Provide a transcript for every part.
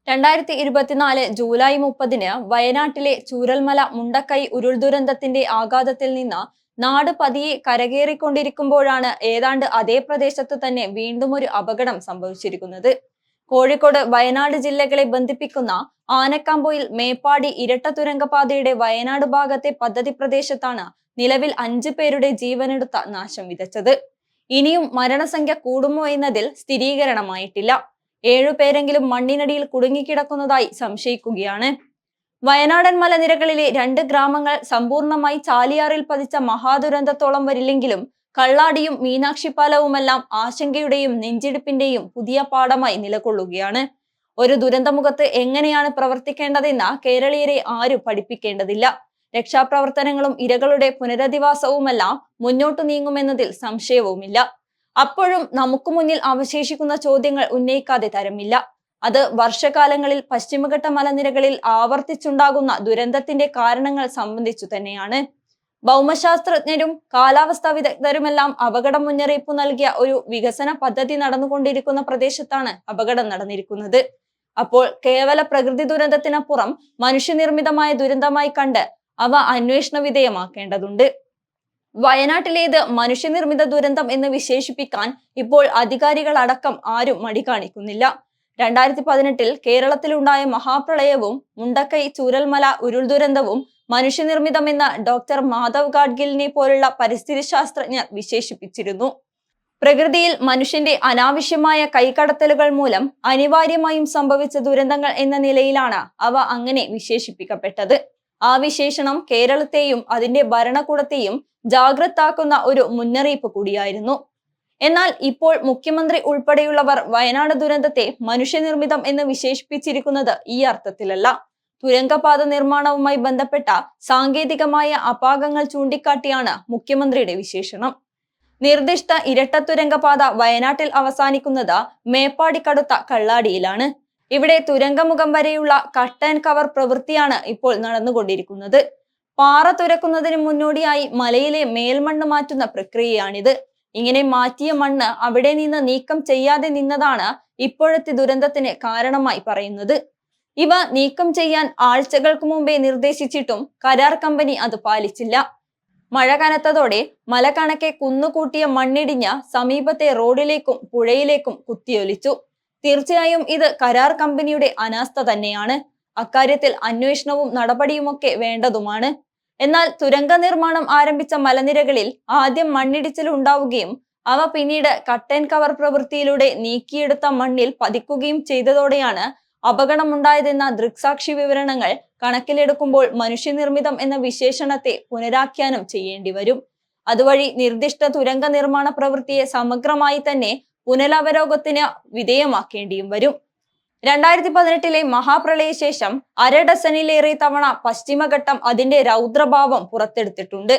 2024 July 30-ന് വയനാട്ടിലെ ചൂരൽമല മുണ്ടക്കൈ ഉരുൾദുരന്തത്തിന്റെ ആഘാതത്തിൽ നിന്ന് നാട് പതിയെ കരകയറിക്കൊണ്ടിരിക്കുമ്പോഴാണ് ഏതാണ്ട് അതേ പ്രദേശത്ത് തന്നെ വീണ്ടും ഒരു അപകടം സംഭവിച്ചിരിക്കുന്നത്. കോഴിക്കോട് വയനാട് ജില്ലകളെ ബന്ധിപ്പിക്കുന്ന ആനക്കാംപൊയിൽ മേപ്പാടി ഇരട്ട തുരങ്കപാതയുടെ വയനാട് ഭാഗത്തെ പദ്ധതി പ്രദേശത്താണ് നിലവിൽ 5 പേരുടെ ജീവനെടുത്ത നാശം വിതച്ചത്. ഇനിയും മരണസംഖ്യ കൂടുമോ എന്നതിൽ സ്ഥിരീകരണമായിട്ടില്ല. 7 പേരെങ്കിലും മണ്ണിനടിയിൽ കുടുങ്ങിക്കിടക്കുന്നതായി സംശയിക്കുകയാണ്. വയനാടൻ മലനിരകളിലെ 2 ഗ്രാമങ്ങൾ സമ്പൂർണമായി ചാലിയാറിൽ പതിച്ച മഹാദുരന്തത്തോളം വരില്ലെങ്കിലും കള്ളാടിയും മീനാക്ഷിപ്പാലവുമെല്ലാം ആശങ്കയുടെയും നെഞ്ചിടിപ്പിന്റെയും പുതിയ പാഠമായി നിലകൊള്ളുകയാണ്. ഒരു ദുരന്തമുഖത്ത് എങ്ങനെയാണ് പ്രവർത്തിക്കേണ്ടതെന്ന് കേരളീയരെ ആരും പഠിപ്പിക്കേണ്ടതില്ല. രക്ഷാപ്രവർത്തനങ്ങളും ഇരകളുടെ പുനരധിവാസവുമെല്ലാം മുന്നോട്ടു നീങ്ങുമെന്നതിൽ സംശയവുമില്ല. അപ്പോഴും നമുക്ക് മുന്നിൽ അവശേഷിക്കുന്ന ചോദ്യങ്ങൾ ഉന്നയിക്കാതെ തരമില്ല. അത് വർഷകാലങ്ങളിൽ പശ്ചിമഘട്ട മലനിരകളിൽ ആവർത്തിച്ചുണ്ടാകുന്ന ദുരന്തത്തിന്റെ കാരണങ്ങൾ സംബന്ധിച്ചു തന്നെയാണ്. ഭൗമശാസ്ത്രജ്ഞരും കാലാവസ്ഥാ വിദഗ്ധരുമെല്ലാം അപകട മുന്നറിയിപ്പ് നൽകിയ ഒരു വികസന പദ്ധതി നടന്നുകൊണ്ടിരിക്കുന്ന പ്രദേശത്താണ് അപകടം നടന്നിരിക്കുന്നത്. അപ്പോൾ കേവല പ്രകൃതി ദുരന്തത്തിനപ്പുറം മനുഷ്യനിർമ്മിതമായ ദുരന്തമായി കണ്ട് അവ അന്വേഷണ വിധേയമാക്കേണ്ടതുണ്ട്. വയനാട്ടിലേത് മനുഷ്യനിർമ്മിത ദുരന്തം എന്ന് വിശേഷിപ്പിക്കാൻ ഇപ്പോൾ അധികാരികൾ അടക്കം ആരും മടി കാണിക്കുന്നില്ല. 2018 കേരളത്തിലുണ്ടായ മഹാപ്രളയവും മുണ്ടക്കൈ ചൂരൽമല ഉരുൾ ദുരന്തവും മനുഷ്യനിർമ്മിതമെന്ന് ഡോക്ടർ മാധവ് ഗാഡ്ഗിലിനെ പോലുള്ള പരിസ്ഥിതി ശാസ്ത്രജ്ഞർ വിശേഷിപ്പിച്ചിരുന്നു. പ്രകൃതിയിൽ മനുഷ്യന്റെ അനാവശ്യമായ കൈകടത്തലുകൾ മൂലം അനിവാര്യമായും സംഭവിച്ച ദുരന്തങ്ങൾ എന്ന നിലയിലാണ് അവ അങ്ങനെ വിശേഷിപ്പിക്കപ്പെട്ടത്. ആ വിശേഷണം കേരളത്തെയും അതിന്റെ ഭരണകൂടത്തെയും ജാഗ്രതാക്കുന്ന ഒരു മുന്നറിയിപ്പ് കൂടിയായിരുന്നു. എന്നാൽ ഇപ്പോൾ മുഖ്യമന്ത്രി ഉൾപ്പെടെയുള്ളവർ വയനാട് ദുരന്തത്തെ മനുഷ്യനിർമ്മിതം എന്ന് വിശേഷിപ്പിച്ചിരിക്കുന്നത് ഈ അർത്ഥത്തിലല്ല. തുരങ്കപാത നിർമ്മാണവുമായി ബന്ധപ്പെട്ട സാങ്കേതികമായ അപാകങ്ങൾ ചൂണ്ടിക്കാട്ടിയാണ് മുഖ്യമന്ത്രിയുടെ വിശേഷണം. നിർദ്ദിഷ്ട ഇരട്ട തുരങ്കപാത വയനാട്ടിൽ അവസാനിക്കുന്നത് മേപ്പാടിക്കടുത്ത കള്ളാടിയിലാണ്. ഇവിടെ തുരങ്കമുഖം വരെയുള്ള കട്ട് ആൻഡ് കവർ പ്രവൃത്തിയാണ് ഇപ്പോൾ നടന്നുകൊണ്ടിരിക്കുന്നത്. പാറ തുരക്കുന്നതിന് മുന്നോടിയായി മലയിലെ മേൽമണ്ണ് മാറ്റുന്ന പ്രക്രിയയാണിത്. ഇങ്ങനെ മാറ്റിയ മണ്ണ് അവിടെ നിന്ന് നീക്കം ചെയ്യാതെ നിന്നതാണ് ഇപ്പോഴത്തെ ദുരന്തത്തിന് കാരണമായി പറയുന്നത്. ഇവ നീക്കം ചെയ്യാൻ ആഴ്ചകൾക്ക് മുമ്പേ നിർദ്ദേശിച്ചിട്ടും കരാർ കമ്പനി അത് പാലിച്ചില്ല. മഴ കനത്തതോടെ മല കണക്കെ കുന്നുകൂട്ടിയ മണ്ണിടിഞ്ഞ് സമീപത്തെ റോഡിലേക്കും പുഴയിലേക്കും കുത്തിയൊലിച്ചു. തീർച്ചയായും ഇത് കരാർ കമ്പനിയുടെ അനാസ്ഥ തന്നെയാണ്. അക്കാര്യത്തിൽ അന്വേഷണവും നടപടിയുമൊക്കെ വേണ്ടതുമാണ്. എന്നാൽ തുരങ്ക നിർമ്മാണം ആരംഭിച്ച മലനിരകളിൽ ആദ്യം മണ്ണിടിച്ചിൽ ഉണ്ടാവുകയും അവ പിന്നീട് കട്ട് ആൻഡ് കവർ പ്രവൃത്തിയിലൂടെ നീക്കിയെടുത്ത മണ്ണിൽ പതിക്കുകയും ചെയ്തതോടെയാണ് അപകടമുണ്ടായതെന്ന ദൃക്സാക്ഷി വിവരണങ്ങൾ കണക്കിലെടുക്കുമ്പോൾ മനുഷ്യനിർമ്മിതം എന്ന വിശേഷണത്തെ പുനരാഖ്യാനം ചെയ്യേണ്ടി വരും. അതുവഴി നിർദ്ദിഷ്ട തുരങ്ക നിർമ്മാണ പ്രവൃത്തിയെ സമഗ്രമായി തന്നെ പുനരവലോകത്തിന് വിധേയമാക്കേണ്ടിയും വരും. 2018 മഹാപ്രളയ ശേഷം 1/2 ഡസനിലേറെ തവണ പശ്ചിമഘട്ടം അതിന്റെ രൗദ്രഭാവം പുറത്തെടുത്തിട്ടുണ്ട്.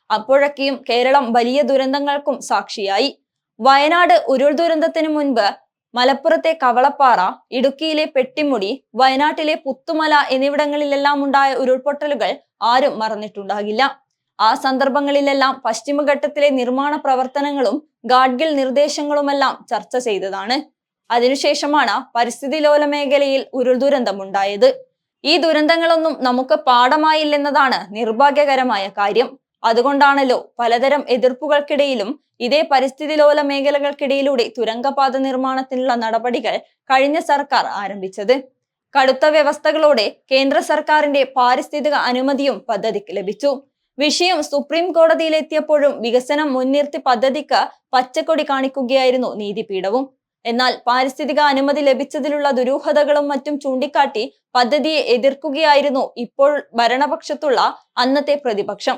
അപ്പോഴൊക്കെയും കേരളം വലിയ ദുരന്തങ്ങൾക്കും സാക്ഷിയായി. വയനാട് ഉരുൾ ദുരന്തത്തിന് മുൻപ് മലപ്പുറത്തെ കവളപ്പാറ, ഇടുക്കിയിലെ പെട്ടിമുടി, വയനാട്ടിലെ പുത്തുമല എന്നിവിടങ്ങളിലെല്ലാം ഉണ്ടായ ഉരുൾപൊട്ടലുകൾ ആരും മറന്നിട്ടുണ്ടാകില്ല. ആ സന്ദർഭങ്ങളിലെല്ലാം പശ്ചിമഘട്ടത്തിലെ നിർമ്മാണ പ്രവർത്തനങ്ങളും ഗാഡ്ഗിൽ നിർദ്ദേശങ്ങളുമെല്ലാം ചർച്ച ചെയ്തതാണ്. അതിനുശേഷമാണ് പരിസ്ഥിതി ലോല മേഖലയിൽ ഉരുൾ ദുരന്തമുണ്ടായത്. ഈ ദുരന്തങ്ങളൊന്നും നമുക്ക് പാഠമായില്ലെന്നതാണ് നിർഭാഗ്യകരമായ കാര്യം. അതുകൊണ്ടാണല്ലോ പലതരം എതിർപ്പുകൾക്കിടയിലും ഇതേ പരിസ്ഥിതി ലോല മേഖലകൾക്കിടയിലൂടെ തുരങ്കപാത നിർമ്മാണത്തിനുള്ള നടപടികൾ കഴിഞ്ഞ സർക്കാർ ആരംഭിച്ചത്. കടുത്ത വ്യവസ്ഥകളോടെ കേന്ദ്ര സർക്കാരിന്റെ പാരിസ്ഥിതിക അനുമതിയും പദ്ധതിക്ക് ലഭിച്ചു. വിഷയം സുപ്രീം കോടതിയിലെത്തിയപ്പോഴും വികസനം മുൻനിർത്തി പദ്ധതിക്ക് പച്ചക്കൊടി കാണിക്കുകയായിരുന്നു നീതിപീഠവും. എന്നാൽ പാരിസ്ഥിതിക അനുമതി ലഭിച്ചതിലുള്ള ദുരൂഹതകളും മറ്റും ചൂണ്ടിക്കാട്ടി പദ്ധതിയെ എതിർക്കുകയായിരുന്നു ഇപ്പോൾ ഭരണപക്ഷത്തുള്ള അന്നത്തെ പ്രതിപക്ഷം.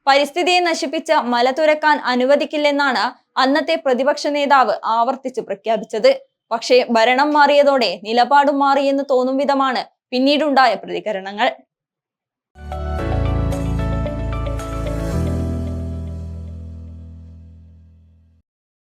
പരിസ്ഥിതിയെ നശിപ്പിച്ച മല തുരക്കാൻ അനുവദിക്കില്ലെന്നാണ് അന്നത്തെ പ്രതിപക്ഷ നേതാവ് ആവർത്തിച്ച് പ്രഖ്യാപിച്ചത്. പക്ഷേ ഭരണം മാറിയതോടെ നിലപാടും മാറിയെന്ന് തോന്നും വിധമാണ് പിന്നീടുണ്ടായ പ്രതികരണങ്ങൾ.